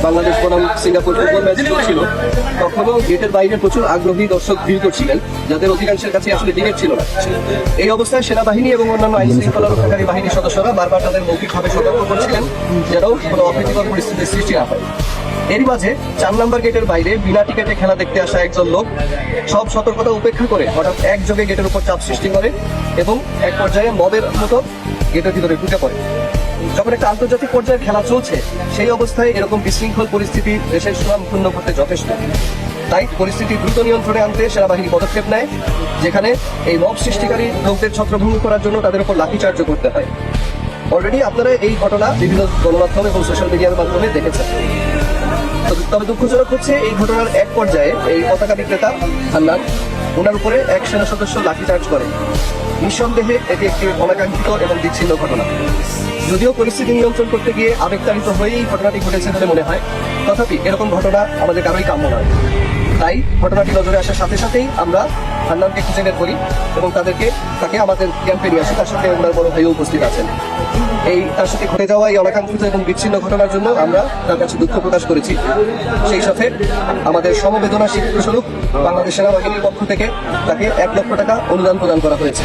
বাংলাদেশ বনাম Singapore football match চলছিল, তখনও গেটের বাইরে প্রচুর আগ্রহী দর্শক ভিড় করছিলেন, যাদের অধিকাংশের কাছে আসলে টিকিট ছিল না। এই অবস্থায় সেনাবাহিনী এবং অন্যান্য আইন শৃঙ্খলা রক্ষাকারী বাহিনীর সদস্যরা বারবার তাদের মৌখিকভাবে সতর্ক করছিলেন যেন কোনো অপ্রীতিকর পরিস্থিতির সৃষ্টি না হয়। এরই মাঝে 4 নম্বর গেটের বাইরে বিনা টিকেটে খেলা দেখতে আসা একজন লোক সব সতর্কতা উপেক্ষা করে হঠাৎ একযোগে গেটের উপর চাপ সৃষ্টি করে এবং এক পর্যায়ে মবের মতো গেটের ভিতরে ঢুকে পড়ে। যখন একটা আন্তর্জাতিক পর্যায়ের খেলা চলছে, সেই অবস্থায় এরকম বিশৃঙ্খল পরিস্থিতি দেশের সুনাম ক্ষুণ্ণ করতে যথেষ্ট। তাই পরিস্থিতি দ্রুত নিয়ন্ত্রণে আনতে সেনাবাহিনী পদক্ষেপ নেয়, যেখানে এই মব সৃষ্টিকারী লোকদের ছত্রভঙ্গ করার জন্য তাদের উপর লাঠিচার্জ করতে হয়। অলরেডি আপনারা এই ঘটনা বিভিন্ন গণমাধ্যম এবং সোশ্যাল মিডিয়ার মাধ্যমে দেখেছেন। তবে দুঃখজনক হচ্ছে, এই ঘটনার এক পর্যায়ে এই পতাকা বিক্রেতা হান্নান, ওনার উপরে এক সেনা সদস্য লাঠিচার্জ করে। নিঃসন্দেহে এটি একটি অনাকাঙ্ক্ষিত এবং বিচ্ছিন্ন ঘটনা। যদিও পরিস্থিতি নিয়ন্ত্রণ করতে গিয়ে আবেগতাড়িত হয়েই এই ঘটনাটি ঘটেছে বলে মনে হয়, তথাপি এরকম ঘটনা আমাদের কারোই কাম্য নয়। তাই ঘটনাটি নজরে আসার সাথে সাথেই আমরা হান্নানকে খুঁজে বের করি এবং তাকে আমাদের ক্যাম্পে নিয়ে আসি। তার সাথে ওনার বড় ভাইও উপস্থিত আছেন। তার সাথে ঘটে যাওয়া এই অনাকাঙ্ক্ষিত এবং বিচ্ছিন্ন ঘটনার জন্য আমরা তার কাছে দুঃখ প্রকাশ করেছি। সেই সাথে আমাদের সমবেদনা স্বীকৃতিস্বরূপ বাংলাদেশ সেনাবাহিনীর পক্ষ থেকে তাকে 1 লক্ষ টাকা অনুদান প্রদান করা হয়েছে।